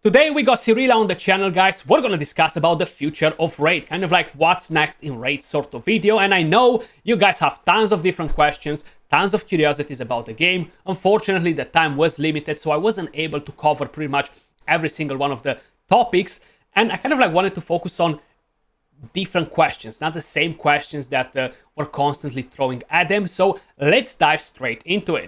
Today we got Cirilla on the channel, guys. We're gonna discuss about the future of Raid, kind of like what's next in Raid sort of video. And I know you guys have tons of different questions, tons of curiosities about the game. Unfortunately, the time was limited, so I wasn't able to cover pretty much every single one of the topics. And I kind of like wanted to focus on different questions, not the same questions that we're constantly throwing at them. So let's dive straight into it.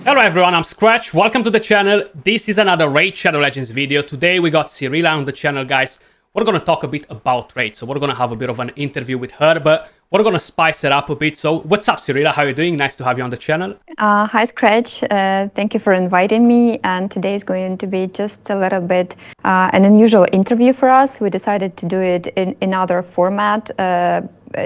Hello everyone, I'm Skratch, welcome to the channel. This is another Raid Shadow Legends video. Today we got Cirilla on the channel, guys. We're gonna talk a bit about Raid, so we're gonna have a bit of an interview with her, but we're gonna spice it up a bit. So what's up, Cirilla? How are you doing? Nice to have you on the channel. Hi Skratch, thank you for inviting me, and today is going to be just a little bit an unusual interview for us. We decided to do it in another format,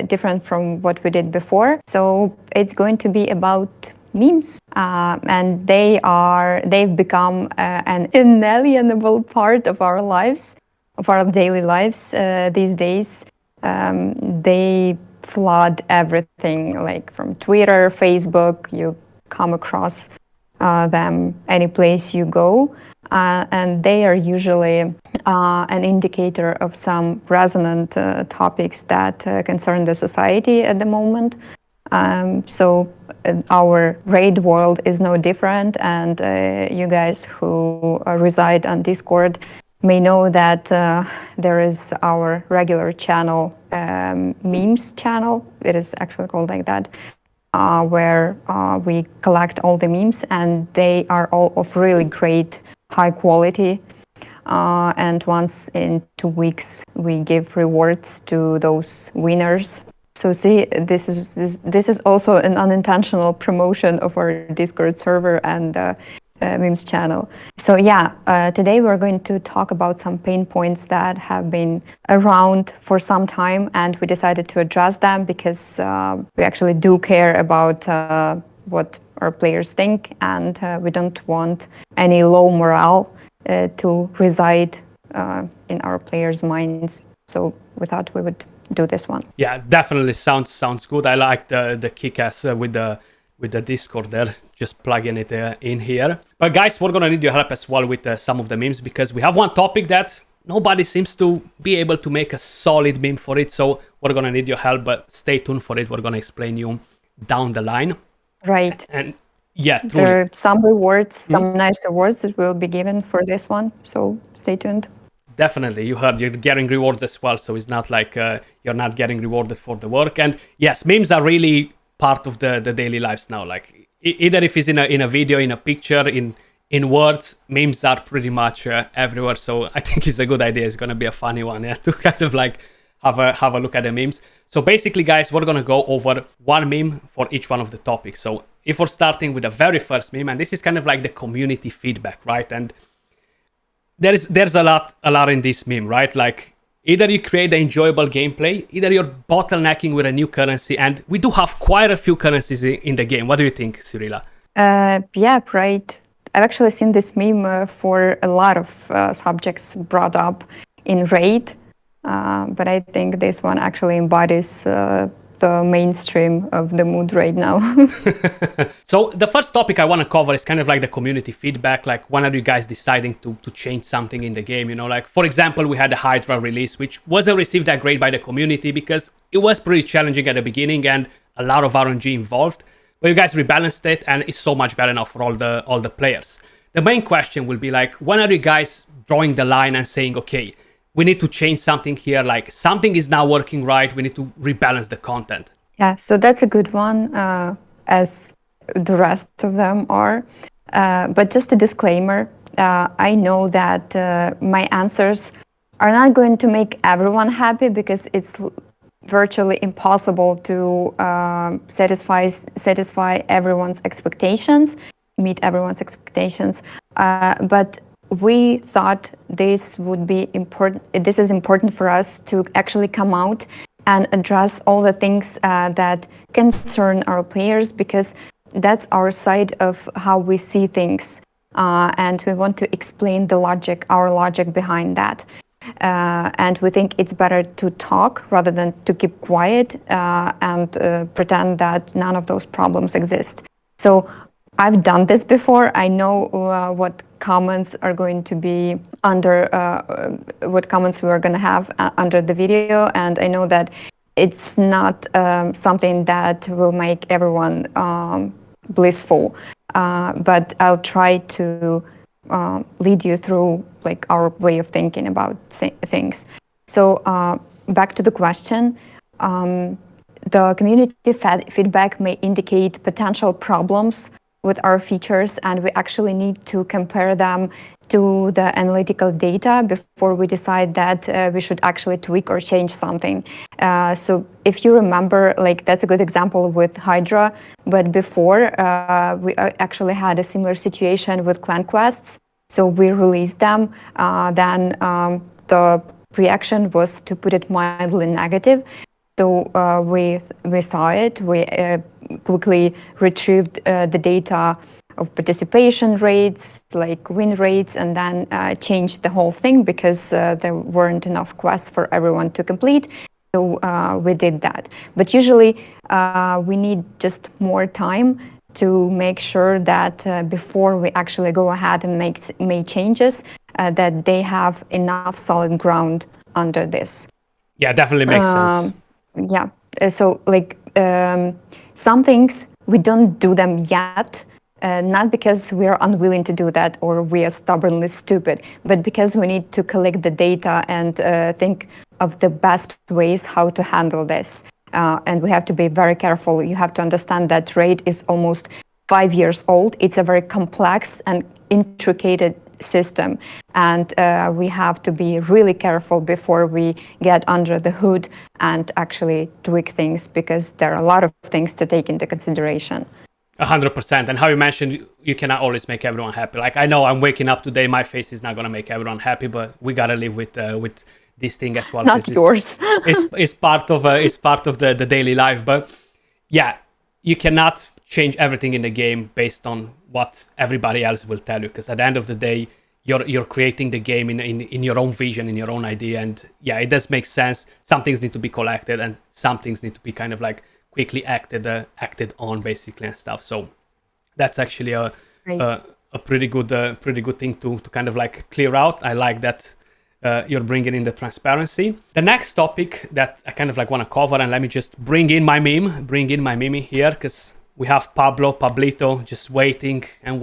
different from what we did before. So it's going to be about memes, and they've become an inalienable part of our lives, of our daily lives these days. They flood everything, like from Twitter, Facebook. You come across them any place you go, and they are usually an indicator of some resonant topics that concern the society at the moment. So our Raid world is no different, and you guys who reside on Discord may know that there is our regular channel, memes channel. It is actually called like that, where we collect all the memes, and they are all of really great, high quality. And once in 2 weeks, we give rewards to those winners. So see, this is also an unintentional promotion of our Discord server and memes channel. So yeah, today we're going to talk about some pain points that have been around for some time, and we decided to address them because we actually do care about what our players think, and we don't want any low morale to reside in our players' minds. So we thought we would do this one. Yeah, definitely sounds good. I like the kick-ass with the Discord there, just plugging it in here. But guys, we're gonna need your help as well with some of the memes, because we have one topic that nobody seems to be able to make a solid meme for it. So we're gonna need your help, but stay tuned for it. We're gonna explain you down the line. Right. And yeah, truly. There are some rewards, some nice rewards that will be given for this one. So stay tuned. Definitely, you heard, you're getting rewards as well, so it's not like you're not getting rewarded for the work. And yes, memes are really part of the daily lives now. Like either if it's in a video, in a picture, in words, memes are pretty much everywhere. So I think it's a good idea. It's gonna be a funny one, yeah, to kind of like have a look at the memes. So basically, guys, we're gonna go over one meme for each one of the topics. So if we're starting with the very first meme, and this is kind of like the community feedback, right? And there's a lot in this meme, right? Like either you create the enjoyable gameplay, either you're bottlenecking with a new currency, and we do have quite a few currencies in the game. What do you think, Cirilla? Yeah, right. I've actually seen this meme for a lot of subjects brought up in Raid, but I think this one actually embodies the mainstream of the mood right now. So the first topic I want to cover is kind of like the community feedback. Like, when are you guys deciding to change something in the game? You know, like for example, we had a Hydra release, which wasn't received that great by the community because it was pretty challenging at the beginning and a lot of RNG involved. But you guys rebalanced it, and it's so much better now for all the players. The main question will be like, when are you guys drawing the line and saying, okay, we need to change something here, like something is not working right, we need to rebalance the content? Yeah, so that's a good one, as the rest of them are. But just a disclaimer, I know that my answers are not going to make everyone happy, because it's virtually impossible to satisfy everyone's expectations, meet everyone's expectations. But we thought this would be important. This is important for us to actually come out and address all the things that concern our players, because that's our side of how we see things, and we want to explain the logic, our logic behind that. And we think it's better to talk rather than to keep quiet and pretend that none of those problems exist. So I've done this before. I know what comments are going to be under, what comments we are going to have under the video, and I know that it's not something that will make everyone blissful, but I'll try to lead you through like our way of thinking about things. So back to the question. The community feedback may indicate potential problems with our features, and we actually need to compare them to the analytical data before we decide that we should actually tweak or change something. So if you remember, like that's a good example with Hydra, but before we actually had a similar situation with clan quests. So we released them, then the reaction was, to put it mildly, negative. So we saw it, we quickly retrieved the data of participation rates, like win rates, and then changed the whole thing because there weren't enough quests for everyone to complete. So we did that. But usually we need just more time to make sure that before we actually go ahead and make changes, that they have enough solid ground under this. Yeah, definitely makes sense. Yeah, so like some things we don't do them yet, not because we are unwilling to do that or we are stubbornly stupid, but because we need to collect the data and think of the best ways how to handle this. And we have to be very careful. You have to understand that raid is almost 5 years old. It's a very complex and intricate system, and we have to be really careful before we get under the hood and actually tweak things, because there are a lot of things to take into consideration. 100%. And how you mentioned, you cannot always make everyone happy. Like, I know I'm waking up today, my face is not going to make everyone happy, but we got to live with this thing as well. Not yours. It's part of the daily life. But yeah, you cannot change everything in the game based on what everybody else will tell you, because at the end of the day, you're creating the game in your own vision, in your own idea. And yeah, it does make sense. Some things need to be collected and some things need to be kind of like quickly acted on, basically, and stuff. So that's actually a pretty good thing to kind of like clear out. I like that you're bringing in the transparency. The next topic that I kind of like want to cover, and let me just bring in my meme here, because we have Pablito just waiting, and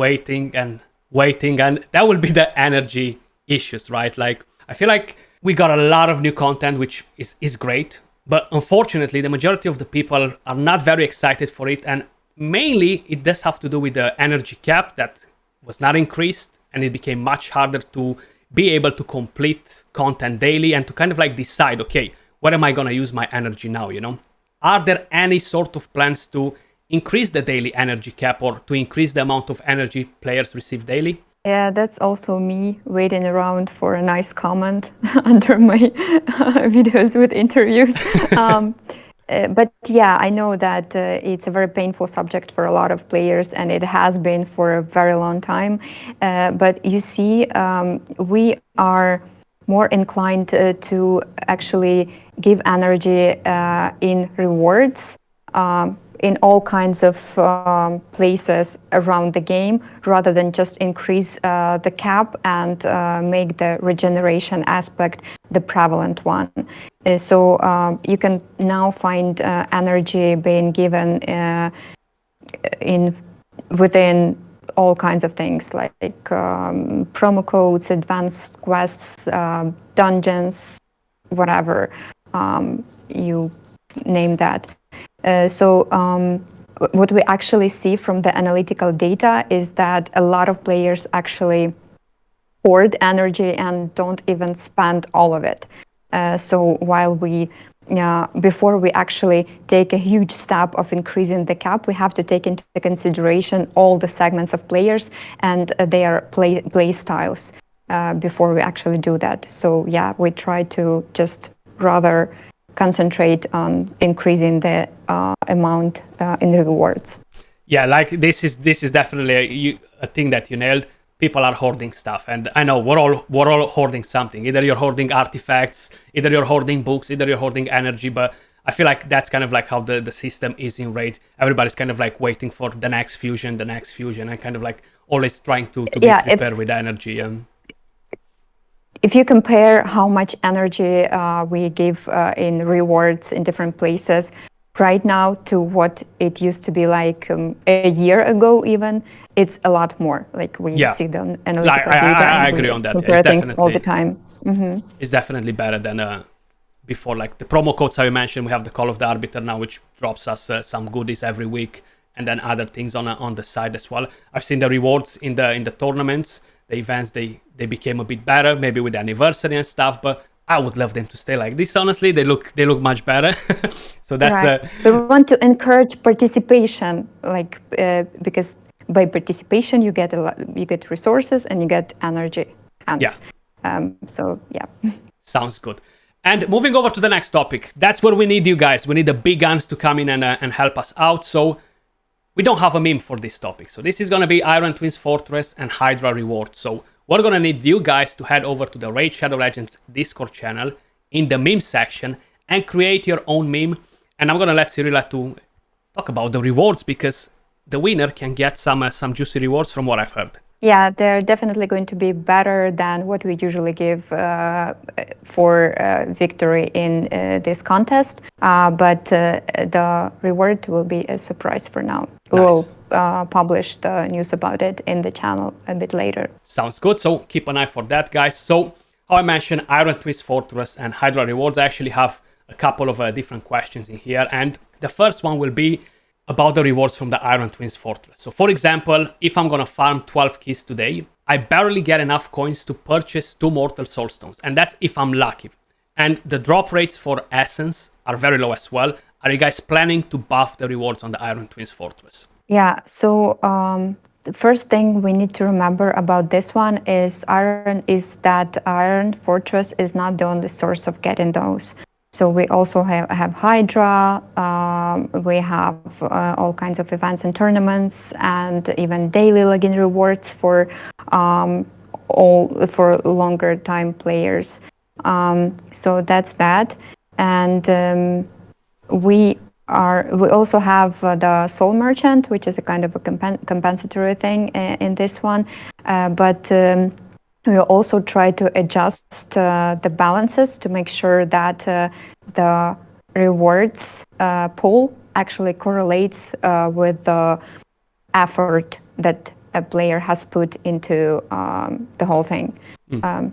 that will be the energy issues, right? Like, I feel like we got a lot of new content, which is great, but unfortunately the majority of the people are not very excited for it, and mainly it does have to do with the energy cap that was not increased, and it became much harder to be able to complete content daily and to kind of like decide, okay, what am I gonna use my energy now, you know? Are there any sort of plans to increase the daily energy cap or to increase the amount of energy players receive daily? Yeah, that's also me waiting around for a nice comment under my videos with interviews. But yeah, I know that it's a very painful subject for a lot of players, and it has been for a very long time. But you see, we are more inclined to actually give energy in rewards, in all kinds of places around the game, rather than just increase the cap and make the regeneration aspect the prevalent one. So you can now find energy being given within all kinds of things, like promo codes, advanced quests, dungeons, whatever you name that. So what we actually see from the analytical data is that a lot of players actually hoard energy and don't even spend all of it. So while before we actually take a huge step of increasing the cap, we have to take into consideration all the segments of players and their play styles before we actually do that. So yeah, we try to just rather concentrate on increasing the amount in rewards. Yeah, like this is definitely a thing that you nailed. people are hoarding stuff. And I know we're all hoarding something. Either you're hoarding artifacts, either you're hoarding books, either you're hoarding energy, but I feel like that's kind of like how the system is in Raid. Everybody's kind of like waiting for the next fusion, and kind of like always trying to be prepared with energy. If you compare how much energy we give in rewards in different places right now to what it used to be like a year ago even, it's a lot more. Like we see the analytical data. I agree on that. Compare things all the time. Mm-hmm. It's definitely better than before. Like the promo codes I mentioned, we have the Call of the Arbiter now, which drops us some goodies every week, and then other things on the side as well. I've seen the rewards in the tournaments, the events. They became a bit better, maybe with the anniversary and stuff. But I would love them to stay like this. Honestly, they look much better. So that's right. We want to encourage participation, like because by participation you get resources and you get energy. So yeah. Sounds good. And moving over to the next topic, that's where we need you guys. We need the big guns to come in and help us out. So we don't have a meme for this topic. So this is going to be Iron Twins Fortress and Hydra rewards. So we're going to need you guys to head over to the Raid Shadow Legends Discord channel in the meme section and create your own meme. And I'm going to let Cirilla to talk about the rewards, because the winner can get some juicy rewards from what I've heard. Yeah, they're definitely going to be better than what we usually give for victory in this contest. But the reward will be a surprise for now. Nice. We'll publish the news about it in the channel a bit later. Sounds good. So keep an eye for that, guys. So how I mentioned, Iron Twist Fortress and Hydra rewards, I actually have a couple of different questions in here. And the first one will be about the rewards from the Iron Twins Fortress. So for example, if I'm gonna farm 12 keys today, I barely get enough coins to purchase 2 Mortal Soulstones, and that's if I'm lucky. And the drop rates for Essence are very low as well. Are you guys planning to buff the rewards on the Iron Twins Fortress? Yeah, so the first thing we need to remember about this one is that Iron Fortress is not the only source of getting those. So we also have Hydra, we have all kinds of events and tournaments, and even daily login rewards for longer time players. So that's that, and we also have the Soul Merchant, which is a kind of a compensatory thing in this one, but we also try to adjust the balances to make sure that the rewards pool actually correlates with the effort that a player has put into the whole thing.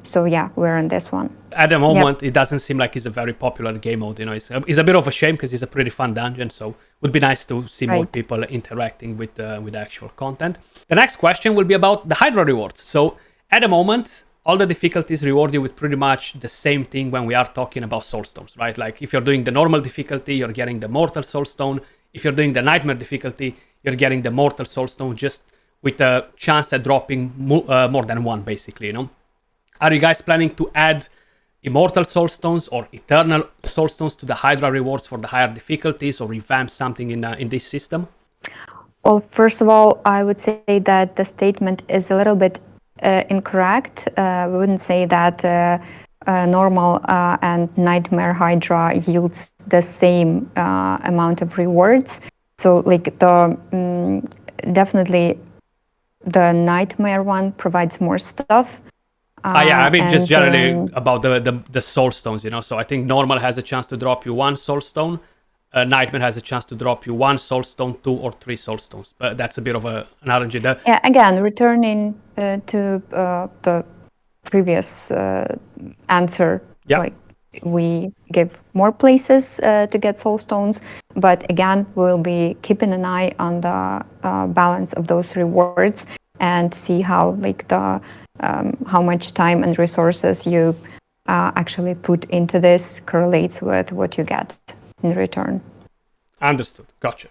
So yeah, we're on this one. At the moment, It doesn't seem like it's a very popular game mode. You know, it's a bit of a shame because it's a pretty fun dungeon. So it would be nice to see more people interacting with the actual content. The next question will be about the Hydra rewards. So at the moment, all the difficulties reward you with pretty much the same thing when we are talking about Soulstones, right? Like if you're doing the normal difficulty, you're getting the Mortal Soulstone. If you're doing the Nightmare difficulty, you're getting the Mortal Soulstone, just with a chance at dropping more than one, basically, you know? Are you guys planning to add Immortal Soulstones or Eternal Soulstones to the Hydra rewards for the higher difficulties, or revamp something in this system? Well, first of all, I would say that the statement is a little bit incorrect. We wouldn't say that normal and Nightmare Hydra yields the same amount of rewards. So like definitely the Nightmare one provides more stuff. Yeah, I mean, just generally about the Soulstones, you know. So I think normal has a chance to drop you 1 Soulstone. Nightmare has a chance to drop you 1 Soulstone, 2 or 3 Soulstones. But that's a bit of an RNG there. Yeah, again, returning to the previous answer, like we give more places to get Soulstones, but again, we'll be keeping an eye on the balance of those rewards and see how how much time and resources you actually put into this correlates with what you get in return. Understood. Gotcha.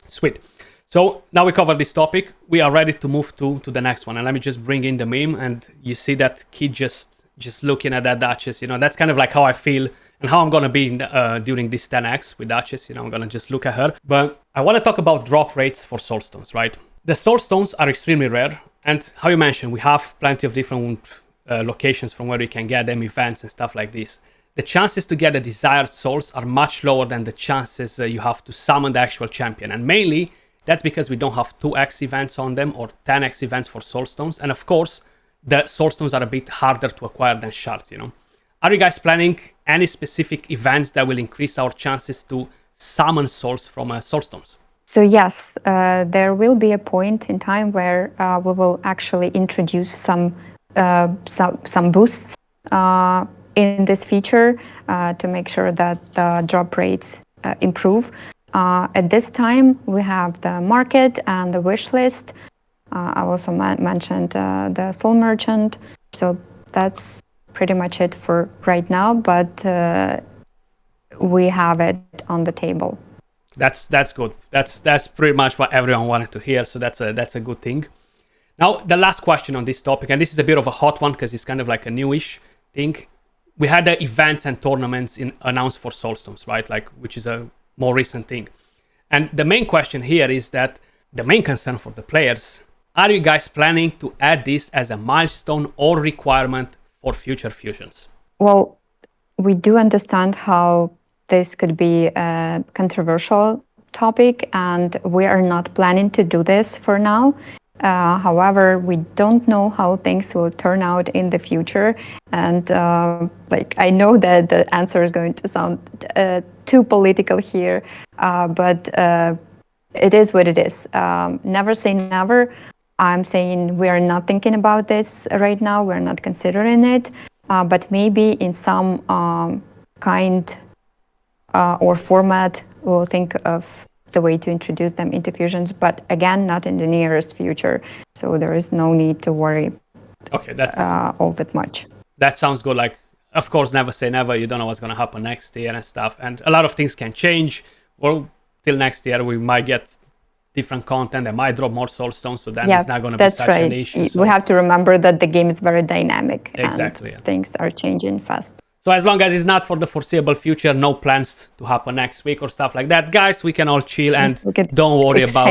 Sweet. So now we covered this topic. We are ready to move to the next one. And let me just bring in the meme. And you see that kid just looking at that Duchess. You know, that's kind of like how I feel and how I'm going to be during this 10x with Duchess. You know, I'm going to just look at her. But I want to talk about drop rates for Soulstones, right? The Soulstones are extremely rare. And how you mentioned, we have plenty of different locations from where we can get them, events and stuff like this. The chances to get the desired souls are much lower than the chances you have to summon the actual champion. And mainly, that's because we don't have 2x events on them or 10x events for Soulstones. And of course, the Soulstones are a bit harder to acquire than Shards, you know. Are you guys planning any specific events that will increase our chances to summon souls from Soulstones? So yes, there will be a point in time where we will actually introduce some boosts in this feature to make sure that the drop rates improve. At this time, we have the market and the wish list. I also mentioned the Soul Merchant. So that's pretty much it for right now, but we have it on the table. That's good. That's pretty much what everyone wanted to hear. So that's a good thing. Now, the last question on this topic, and this is a bit of a hot one because it's kind of like a newish thing. We had the events and tournaments announced for Soulstones, right? Like, which is a more recent thing. And the main question here is that the main concern for the players, are you guys planning to add this as a milestone or requirement for future fusions? Well, we do understand how this could be a controversial topic, and we are not planning to do this for now. However, we don't know how things will turn out in the future. And I know that the answer is going to sound too political here, but it is what it is. Never say never. I'm saying we are not thinking about this right now. We're not considering it, but maybe in some kind or format, we'll think of the way to introduce them into fusions, but again, not in the nearest future. So there is no need to worry all that much. That sounds good. Like, of course, never say never. You don't know what's going to happen next year and stuff. And a lot of things can change. Well, till next year, we might get different content. They might drop more Soulstones, so then it's not going to be such an issue. So. We have to remember that the game is very dynamic. Exactly. And things are changing fast. So as long as it's not for the foreseeable future, no plans to happen next week or stuff like that, guys, we can all chill and don't worry about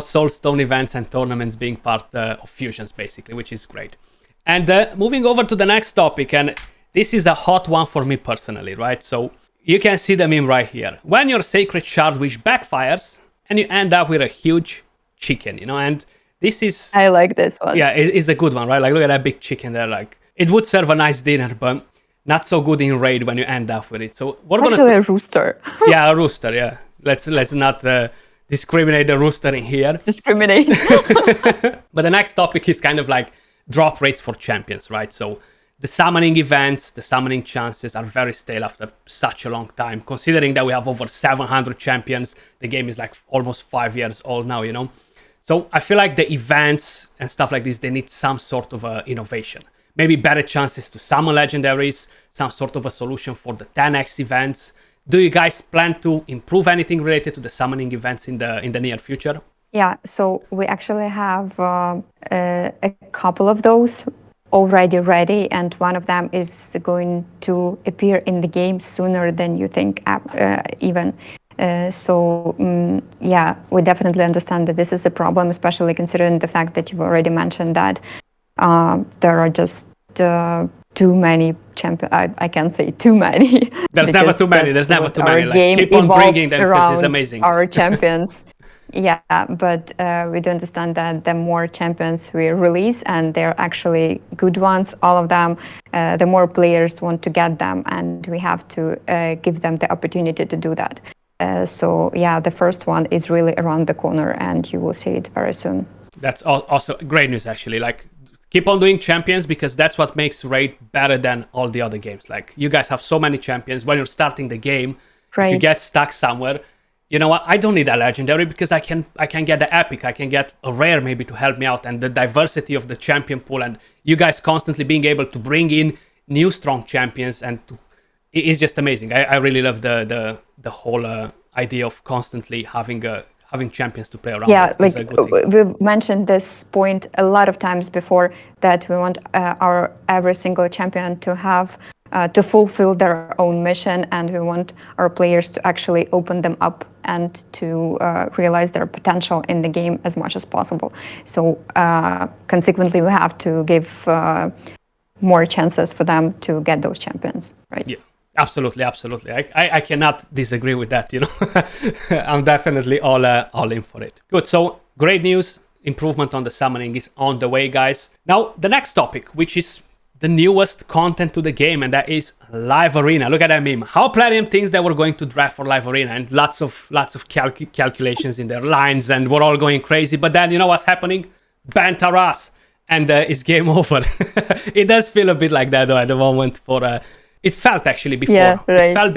Soulstone events and tournaments being part of fusions, basically, which is great. And moving over to the next topic, and this is a hot one for me personally, right? So you can see the meme right here. When your Sacred Shard Wish backfires and you end up with a huge chicken, you know, and this is... I like this one. Yeah, it's a good one, right? Like, look at that big chicken there, like... It would serve a nice dinner, but not so good in raid when you end up with it. So we're actually a rooster. Yeah, a rooster. Yeah, let's not discriminate the rooster in here. Discriminate. But the next topic is kind of like drop rates for champions, right? So the summoning events, the summoning chances are very stale after such a long time. Considering that we have over 700 champions, the game is like almost 5 years old now, you know. So I feel like the events and stuff like this, they need some sort of innovation. Maybe better chances to summon legendaries, some sort of a solution for the 10x events. Do you guys plan to improve anything related to the summoning events in the near future? Yeah, so we actually have a couple of those already ready, and one of them is going to appear in the game sooner than you think even. Yeah, we definitely understand that this is a problem, especially considering the fact that you've already mentioned that there are just too many champions. I can't say too many. There's never too many. There's never too many. Like, keep on bringing them because it's amazing. Our champions. Yeah, but we do understand that the more champions we release, and they're actually good ones, all of them, the more players want to get them, and we have to give them the opportunity to do that. So yeah, the first one is really around the corner, and you will see it very soon. That's also great news, actually. Like, keep on doing champions, because that's what makes Raid better than all the other games. Like, you guys have so many champions. When you're starting the game, if you get stuck somewhere, you know what? I don't need a legendary because I can get the epic. I can get a rare maybe to help me out, and the diversity of the champion pool, and you guys constantly being able to bring in new strong champions, and it is just amazing. I really love the whole idea of constantly having champions to play around. Yeah, like we've mentioned this point a lot of times before, that we want our every single champion to have to fulfill their own mission, and we want our players to actually open them up and to realize their potential in the game as much as possible. So consequently, we have to give more chances for them to get those champions, right? Yeah, absolutely. I cannot disagree with that, I'm definitely all in for it. Good, so great news. Improvement on the summoning is on the way, guys. Now, the next topic, which is the newest content to the game, and that is Live Arena. Look at that meme. How Platinum thinks that we're going to draft for Live Arena, and lots of calculations in their lines, and we're all going crazy. But then, you know what's happening? Ban Taras, and it's game over. It does feel a bit like that, though, at the moment. It felt actually before. Yeah, right. It felt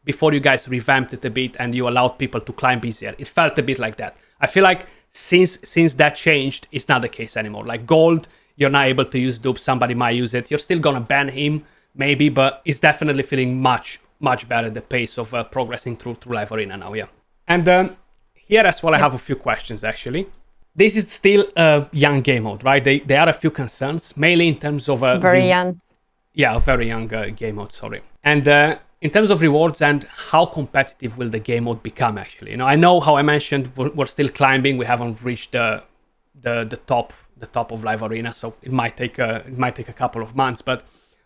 before you guys revamped it a bit, and you allowed people to climb easier. It felt a bit like that. I feel like since that changed, it's not the case anymore. Like gold, you're not able to use dupe, somebody might use it. You're still gonna ban him, maybe, but it's definitely feeling much better, the pace of progressing through Live Arena now, yeah. And here as well, I have a few questions, actually. This is still a young game mode, right? There are a few concerns, mainly in terms of... very young. Yeah, a very young game mode, sorry. And in terms of rewards and how competitive will the game mode become, actually? I know how I mentioned we're still climbing. We haven't reached the top of Live Arena, so it might take a couple of months. But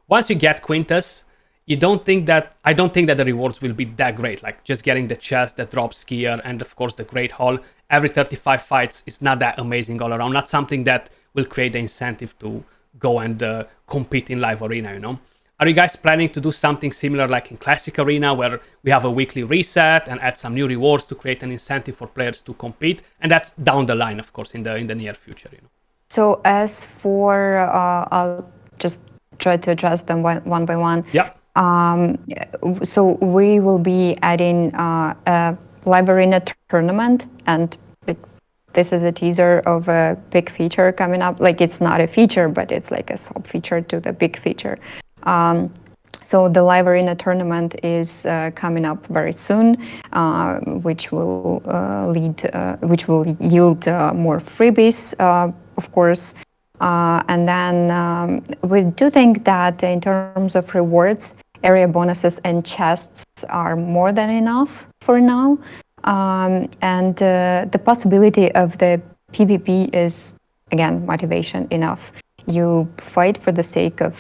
once you get Quintus, I don't think that the rewards will be that great. Like just getting the chest that drops gear, and of course the Great Hall every 35 fights is not that amazing all around. Not something that will create the incentive to go and compete in Live Arena. Are you guys planning to do something similar like in Classic Arena, where we have a weekly reset and add some new rewards to create an incentive for players to compete? And that's down the line, of course, in the near future. So as for, I'll just try to address them one by one. Yeah. So we will be adding a Live Arena tournament, and this is a teaser of a big feature coming up. Like it's not a feature, but it's like a sub feature to the big feature. So the Live Arena tournament is coming up very soon, which will yield more freebies, of course. And then we do think that in terms of rewards, area bonuses and chests are more than enough for now. And the possibility of the PvP is, again, motivation enough. You fight for the sake of,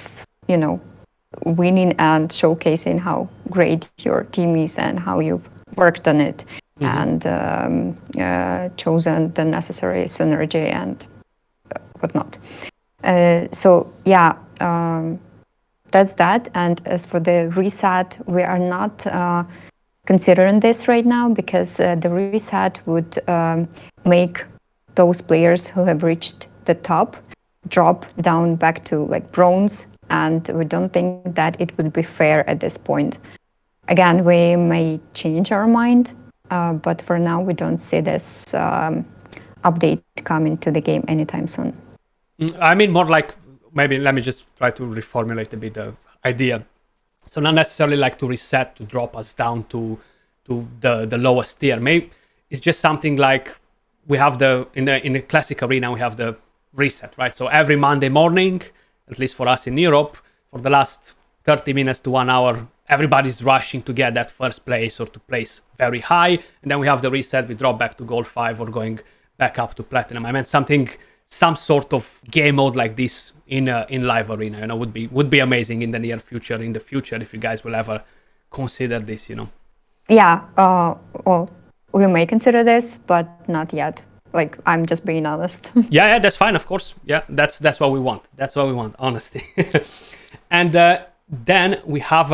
winning and showcasing how great your team is and how you've worked on it, and chosen the necessary synergy and whatnot. So yeah, that's that. And as for the reset, we are not considering this right now, because the reset would make those players who have reached the top drop down back to like bronze, and we don't think that it would be fair at this point. Again, we may change our mind, but for now we don't see this update coming to the game anytime soon. I mean, more like, maybe let me just try to reformulate a bit the idea. So not necessarily like to reset, to drop us down to the lowest tier. Maybe it's just something like we have in the Classic Arena, we have the reset, right? So every Monday morning, at least for us in Europe, for the last 30 minutes to 1 hour, everybody's rushing to get that first place or to place very high. And then we have the reset, we drop back to Gold 5 or going back up to Platinum. I meant some sort of game mode like this in Live Arena, would be amazing in the near future, if you guys will ever consider this, Yeah, well, we may consider this, but not yet. Like, I'm just being honest. Yeah, that's fine, of course. Yeah, that's what we want. That's what we want, honestly. And then we have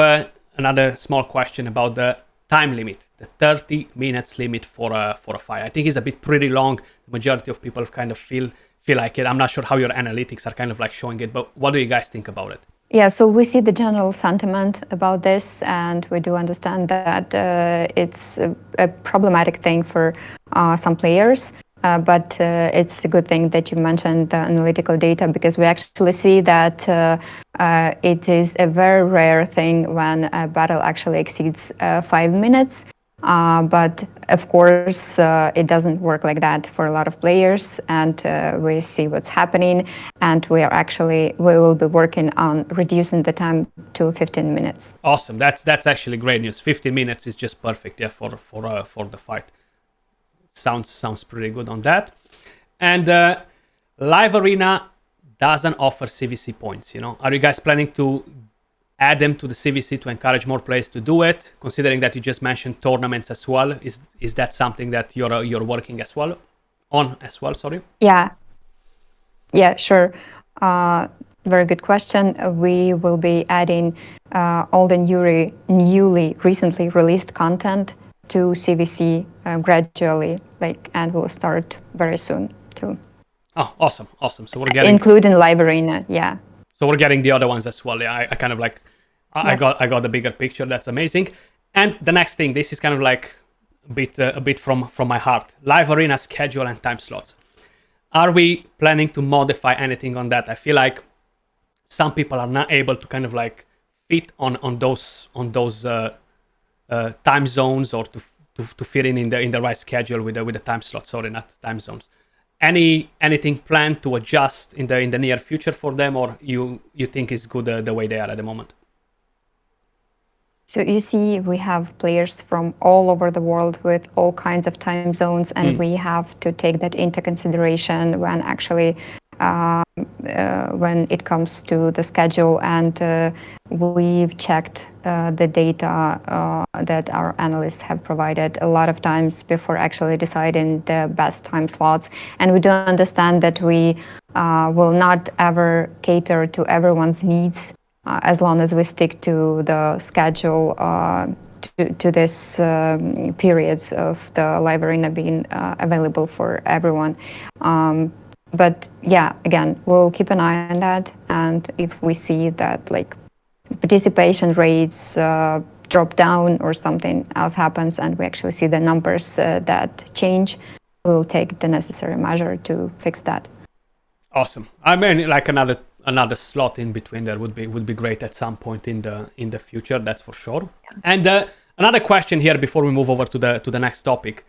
another small question about the time limit, the 30 minutes limit for a fight. I think it's a bit pretty long. The majority of people kind of feel like it. I'm not sure how your analytics are kind of like showing it, but what do you guys think about it? Yeah, so we see the general sentiment about this, and we do understand that it's a problematic thing for some players. But it's a good thing that you mentioned the analytical data, because we actually see that it is a very rare thing when a battle actually exceeds 5 minutes. But of course, it doesn't work like that for a lot of players, and we see what's happening, and we will be working on reducing the time to 15 minutes. Awesome. That's actually great news. 15 minutes is just perfect, yeah, for the fight. Sounds pretty good on that. And Live Arena doesn't offer CVC points. Are you guys planning to add them to the CVC to encourage more players to do it? Considering that you just mentioned tournaments as well, is that something that you're working on as well? Sorry. Yeah, sure. Very good question. We will be adding all the newly recently released content to CVC gradually, and we'll start very soon too. Oh, awesome. So we're getting including Live Arena, yeah. So we're getting the other ones as well. Yeah, I kind of like I got the bigger picture. That's amazing. And the next thing, this is kind of like a bit from my heart. Live Arena schedule and time slots. Are we planning to modify anything on that? I feel like some people are not able to kind of like fit on those time zones or to fit in the right schedule with the time slots. Sorry, not time zones. Anything planned to adjust in the near future for them, or you think is good the way they are at the moment? So you see, we have players from all over the world with all kinds of time zones, and we have to take that into consideration when actually when it comes to the schedule. And we've checked the data that our analysts have provided a lot of times before actually deciding the best time slots. And we do understand that we will not ever cater to everyone's needs as long as we stick to the schedule to this periods of the Live Arena being available for everyone. But yeah, again, we'll keep an eye on that, and if we see that like participation rates drop down or something else happens and we actually see the numbers that change, we'll take the necessary measure to fix that. Awesome. I mean, like another slot in between there would be great at some point in the future, that's for sure. Yeah. And another question here before we move over to the next topic.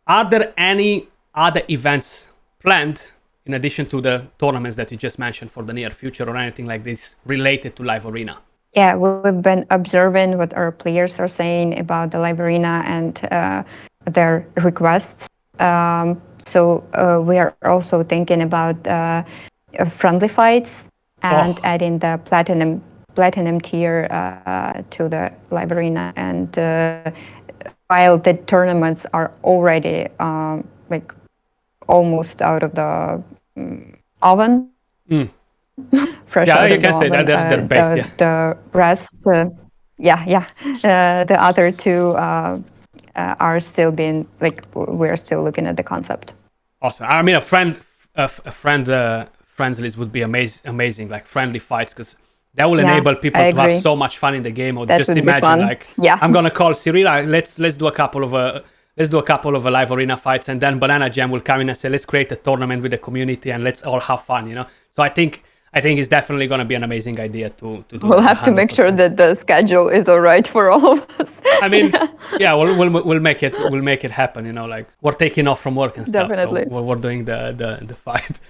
Are there any other events planned in addition to the tournaments that you just mentioned for the near future, or anything like this related to Live Arena? Yeah, we've been observing what our players are saying about the Live Arena and their requests. So we are also thinking about friendly fights and adding the platinum tier to the Live Arena. And while the tournaments are already like almost out of the oven, fresh out you of can the say oven, that they're baked. The rest, the other two are still being like, we're still looking at the concept. Awesome. I mean, a friends list would be amazing, like friendly fights, because that will enable people to have so much fun in the game. Or that just imagine, like, I'm gonna call Cirilla. Let's do a couple of Live Arena fights, and then Banana Jam will come in and say, let's create a tournament with the community and let's all have fun. So I think it's definitely going to be an amazing idea to do. We'll have to make sure that the schedule is all right for all of us. I mean, we'll make it happen. Like we're taking off from work and stuff. Definitely. So we're doing the fight.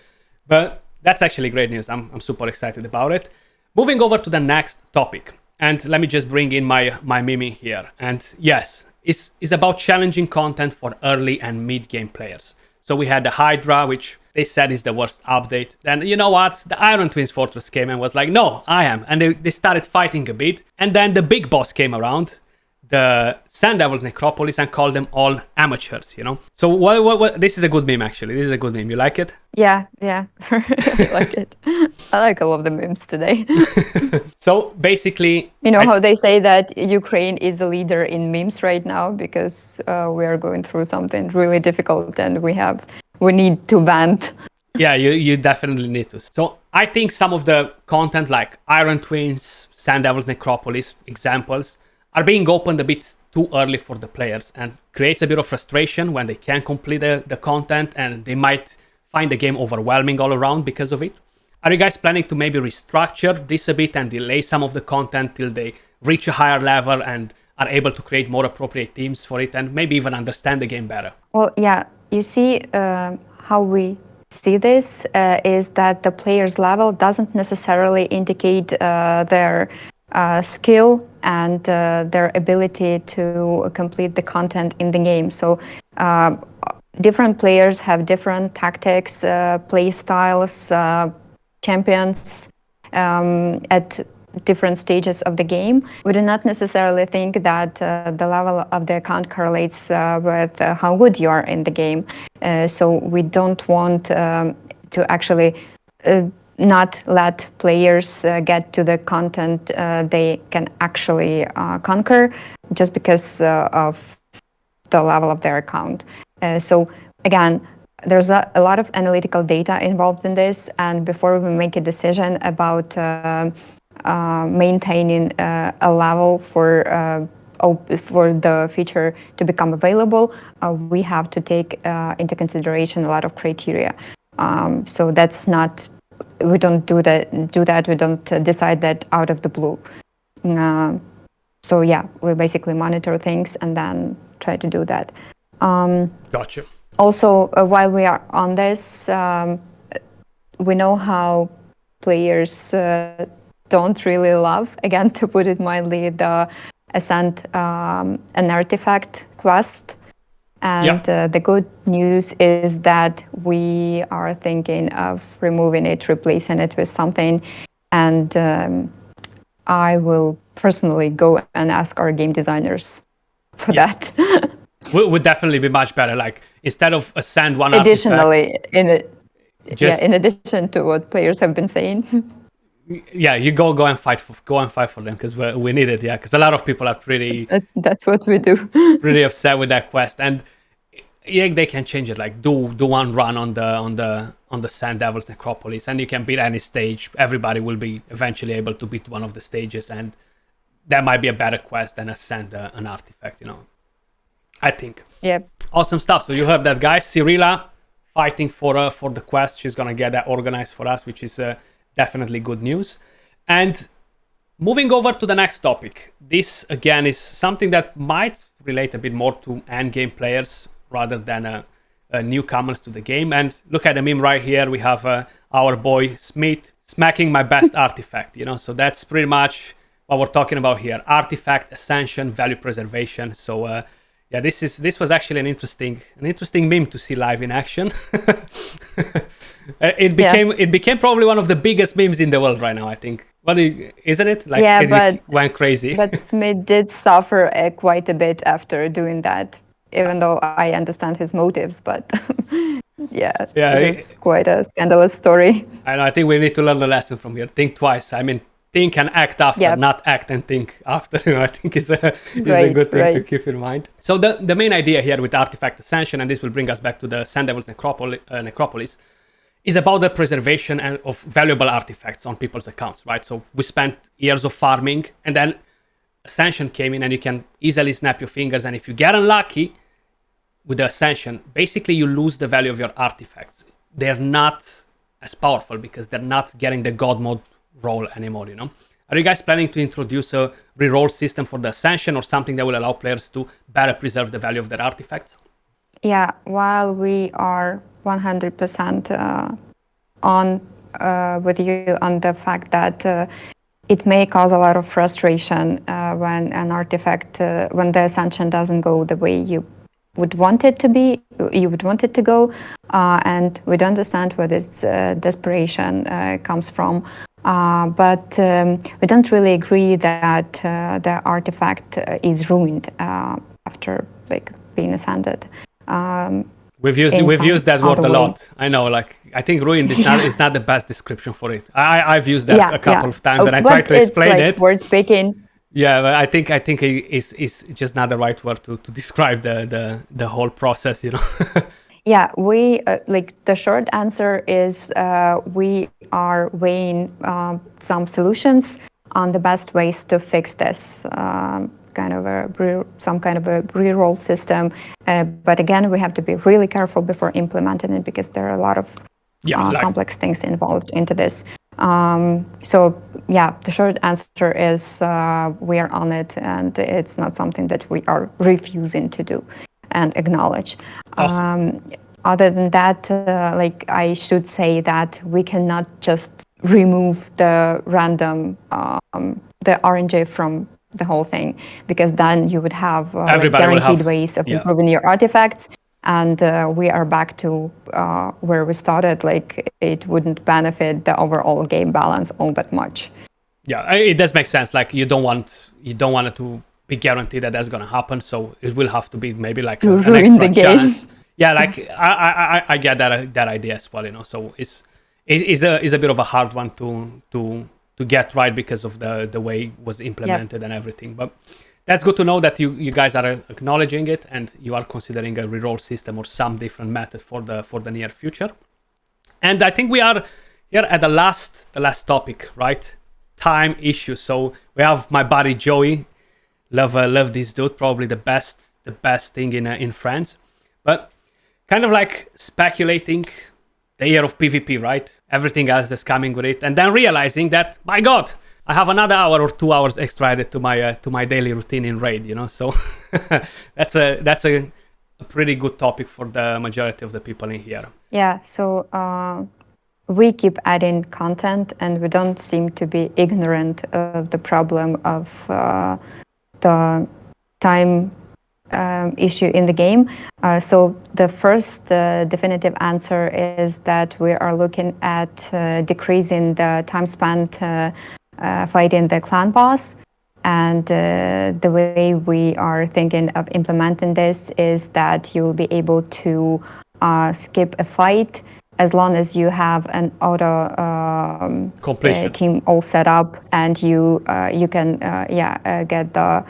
But that's actually great news. I'm super excited about it. Moving over to the next topic, and let me just bring in my Mimi here. And yes, it's about challenging content for early and mid game players. So we had the Hydra, which they said is the worst update. Then, you know what? The Iron Twins Fortress came and was like, no, I am. And they started fighting a bit. And then the big boss came around, the Sand Devil's Necropolis, and called them all amateurs, So what this is a good meme, actually. This is a good meme. You like it? Yeah. I like it. I like all of the memes today. So basically... how they say that Ukraine is the leader in memes right now because we are going through something really difficult and we need to vent. Yeah, you definitely need to. So I think some of the content like Iron Twins, Sand Devil's Necropolis examples are being opened a bit too early for the players and creates a bit of frustration when they can't complete the content and they might find the game overwhelming all around because of it. Are you guys planning to maybe restructure this a bit and delay some of the content till they reach a higher level and are able to create more appropriate teams for it and maybe even understand the game better. Well, yeah, you see how we see this is that the player's level doesn't necessarily indicate their skill and their ability to complete the content in the game. So different players have different tactics, play styles, champions at different stages of the game. We do not necessarily think that the level of the account correlates with how good you are in the game. So we don't want to actually not let players get to the content they can actually conquer just because of the level of their account. So again, there's a lot of analytical data involved in this, and before we make a decision about maintaining a level for the feature to become available, we have to take into consideration a lot of criteria. So that's not, we don't do that. We don't decide that out of the blue. So yeah, we basically monitor things and then try to do that. Gotcha. Also, while we are on this, we know how players don't really love, again, to put it mildly, the Ascent an artifact quest. And the good news is that we are thinking of removing it, replacing it with something. And I will personally go and ask our game designers for that. Would definitely be much better. Like, instead of Ascend one additionally, artifact, in addition to what players have been saying. Yeah, you go and fight for them because we need it. Yeah, because a lot of people are pretty. That's what we do. Pretty upset with that quest, and yeah, they can change it. Like, do one run on the Sand Devil's Necropolis, and you can beat any stage. Everybody will be eventually able to beat one of the stages, and that might be a better quest than Ascend an artifact. You know, I think. Yeah. Awesome stuff. So you heard that, guys. Cirilla fighting for the quest. She's gonna get that organized for us, which is definitely good news. And moving over to the next topic. This again is something that might relate a bit more to endgame players rather than newcomers to the game. And look at the meme right here. We have our boy Smith smacking my best artifact. You know, so that's pretty much what we're talking about here. Artifact, Ascension, value preservation. So yeah, this was actually an interesting meme to see live in action. It became probably one of the biggest memes in the world right now, I think. Well, isn't it? Like, yeah, but went crazy. But Smith did suffer quite a bit after doing that, even though I understand his motives. But yeah, it was quite a scandalous story. I know. I think we need to learn a lesson from here. Think twice. I mean, think and act after, not act and think after. You know, I think is a good thing to keep in mind. So the main idea here with Artifact Ascension, and this will bring us back to the Sand Devil's Necropolis, is about the preservation of valuable artifacts on people's accounts, right? So we spent years of farming, and then Ascension came in, and you can easily snap your fingers, and if you get unlucky with the Ascension, basically you lose the value of your artifacts. They're not as powerful because they're not getting the God mode roll anymore, you know? Are you guys planning to introduce a reroll system for the Ascension or something that will allow players to better preserve the value of their artifacts? Yeah, while we are 100% on with you on the fact that it may cause a lot of frustration when an artifact, when the Ascension doesn't go the way you would want it to be, you would want it to go, and we don't understand where this desperation comes from. But we don't really agree that the artifact is ruined after being ascended. We've used that word a lot. I know, like, I think ruined is not the best description for it. I've used that a couple of times, and I tried to explain it. Word picking. Yeah, but I think it's just not the right word to describe the whole process, you know. Yeah, we the short answer is we are weighing some solutions on the best ways to fix this. Some kind of a reroll system, but again, we have to be really careful before implementing it because there are a lot of complex things involved into this. So yeah, the short answer is we are on it, and it's not something that we are refusing to do and acknowledge. Awesome. Other than that, like I should say that we cannot just remove the random the RNG from the whole thing, because then you would have like guaranteed ways of improving your artifacts, and we are back to where we started. Like it wouldn't benefit the overall game balance all that much. Yeah, it does make sense. Like you don't want it to be guaranteed that that's gonna happen, so it will have to be maybe like an extra chance. Yeah, like I get that idea as well, you know. So it's a bit of a hard one to get right because of the way it was implemented and everything. But that's good to know that you guys are acknowledging it and you are considering a reroll system or some different method for the near future. And I think we are here at the last topic, right? Time issue. So we have my buddy Joey. Love this dude. Probably the best thing in France. But kind of like speculating the year of PvP, right? Everything else that's coming with it, and then realizing that, my God, I have another hour or 2 hours extra added to my daily routine in Raid, you know. So that's a pretty good topic for the majority of the people in here. Yeah. So we keep adding content, and we don't seem to be ignorant of the problem of the time issue in the game. So the first definitive answer is that we are looking at decreasing the time spent fighting the clan boss. And the way we are thinking of implementing this is that you will be able to skip a fight as long as you have an auto team all set up, and you can get the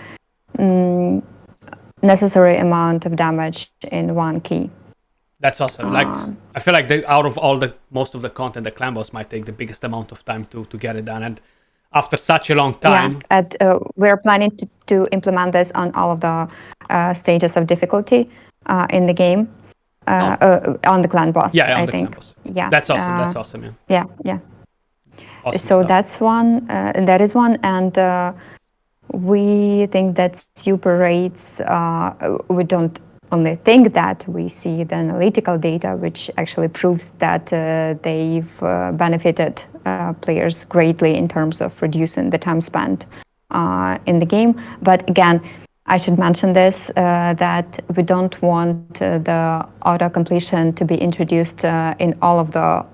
necessary amount of damage in one key. That's awesome. Like I feel like out of all most of the content, the clan boss might take the biggest amount of time to get it done, and after such a long time. Yeah, we're planning to implement this on all of the stages of difficulty in the game. On the clan boss, yeah, I think. Clan boss. Yeah, that's awesome. That's awesome. Yeah. Awesome so stuff. That's one. That is one, and we think that super rates. We don't only think that, we see the analytical data, which actually proves that they've benefited players greatly in terms of reducing the time spent in the game. But again, I should mention this, that we don't want the auto-completion to be introduced in all of the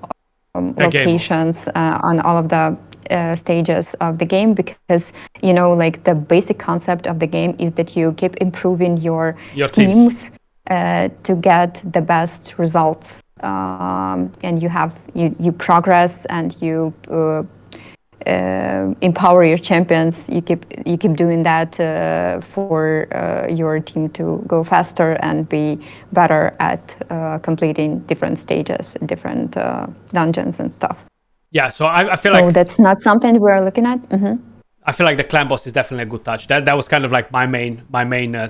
locations, on all of the stages of the game, because, you know, like the basic concept of the game is that you keep improving your teams to get the best results, and you progress, and you empower your champions. You keep doing that for your team to go faster and be better at completing different stages, different dungeons and stuff. Yeah, so I feel like that's not something we're looking at. Mm-hmm. I feel like the clan boss is definitely a good touch. That was kind of like my main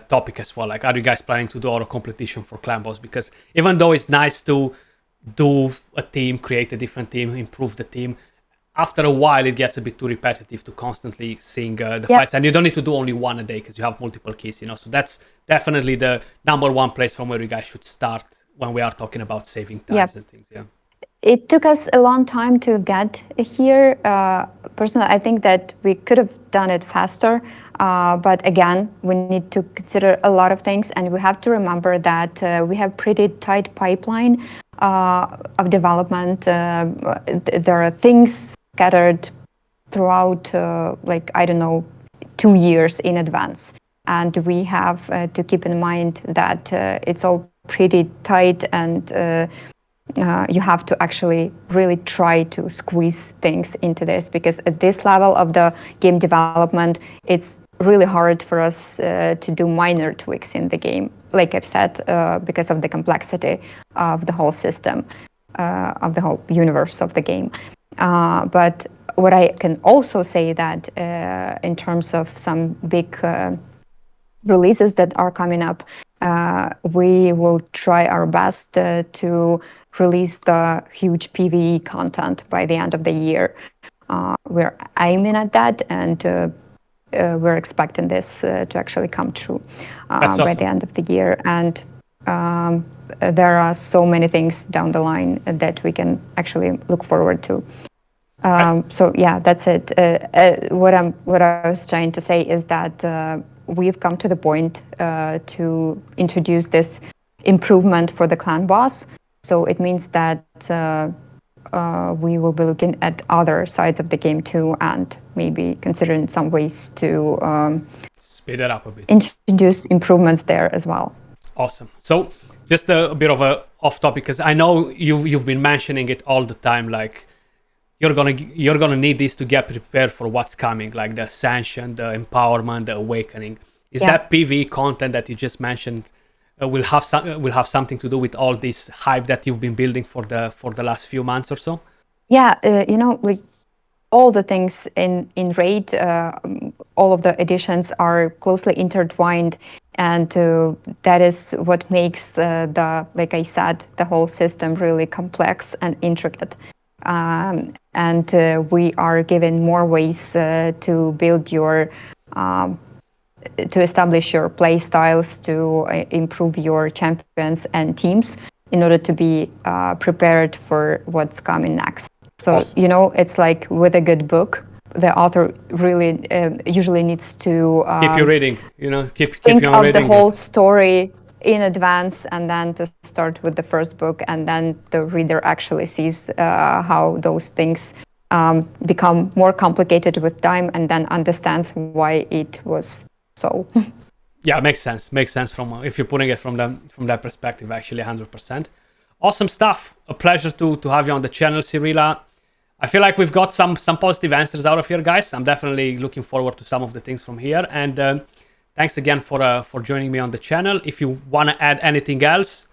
topic as well. Like, are you guys planning to do auto completion for clan boss? Because even though it's nice to do a team, create a different team, improve the team, after a while it gets a bit too repetitive to constantly seeing the fights, and you don't need to do only one a day because you have multiple keys, you know. So that's definitely the number one place from where you guys should start when we are talking about saving times and things. Yeah. It took us a long time to get here. Personally, I think that we could have done it faster. But again, we need to consider a lot of things, and we have to remember that we have pretty tight pipeline of development. There are things scattered throughout, 2 years in advance. And we have to keep in mind that it's all pretty tight, and you have to actually really try to squeeze things into this, because at this level of the game development, it's really hard for us to do minor tweaks in the game, like I've said, because of the complexity of the whole system, of the whole universe of the game. But what I can also say that in terms of some big releases that are coming up, we will try our best to release the huge PvE content by the end of the year. we're aiming at that, and we're expecting this to actually come true by the end of the year. And there are so many things down the line that we can actually look forward to. So yeah, that's it. What I was trying to say is that we've come to the point to introduce this improvement for the clan boss. So it means that we will be looking at other sides of the game too, and maybe considering some ways to speed it up a bit, introduce improvements there as well. Awesome. So just a bit of a off topic, because I know you've been mentioning it all the time, like you're gonna need this to get prepared for what's coming, like the Ascension, the Empowerment, the Awakening. Is that PvE content that you just mentioned will have something to do with all this hype that you've been building for the last few months or so? Yeah, like all the things in Raid, all of the editions are closely intertwined, and that is what makes the like I said, the whole system really complex and intricate. And we are given more ways to build your to establish your play styles, to improve your champions and teams in order to be prepared for what's coming next. So, awesome. It's like with a good book, the author really usually needs to keep you reading, keep think you of reading the whole story in advance, and then to start with the first book, and then the reader actually sees how those things become more complicated with time, and then understands why it was so. Yeah, makes sense from if you're putting it from that perspective, actually. 100%. Awesome stuff. A pleasure to have you on the channel, Cirilla. I feel like we've got some positive answers out of here, guys. I'm definitely looking forward to some of the things from here, and thanks again for joining me on the channel. If you want to add anything else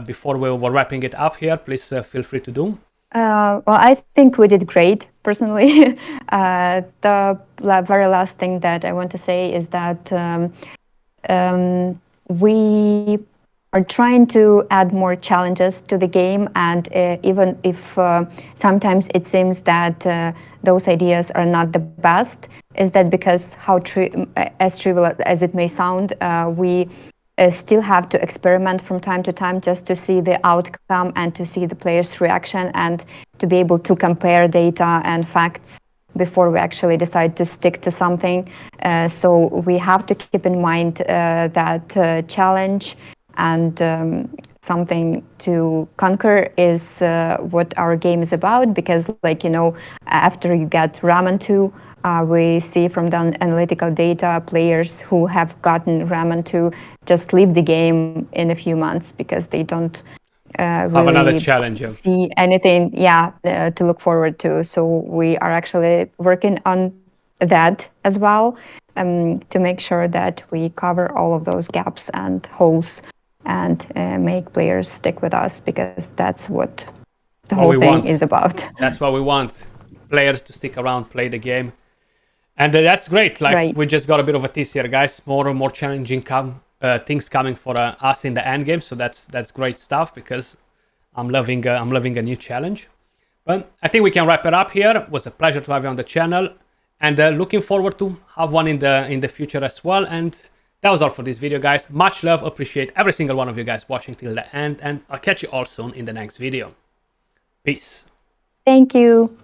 before we're wrapping it up here, please feel free to do. Well, I think we did great, personally. The very last thing that I want to say is that we are trying to add more challenges to the game, and even if sometimes it seems that those ideas are not the best, is that because as trivial as it may sound, we still have to experiment from time to time just to see the outcome and to see the players' reaction and to be able to compare data and facts before we actually decide to stick to something. So we have to keep in mind that challenge and something to conquer is what our game is about, because after you get Ramen 2, we see from the analytical data players who have gotten Ramen 2 just leave the game in a few months because they don't have another challenge, see anything to look forward to. So we are actually working on that as well, to make sure that we cover all of those gaps and holes and make players stick with us, because that's what the whole thing is about. That's what we want, players to stick around, play the game. And that's great. We just got a bit of a tease here, guys. More and more challenging things coming for us in the end game. So that's great stuff, because I'm loving a new challenge. But I think we can wrap it up here. It was a pleasure to have you on the channel, and looking forward to have one in the future as well. And that was all for this video, guys. Much love. Appreciate every single one of you guys watching till the end, and I'll catch you all soon in the next video. Peace. Thank you.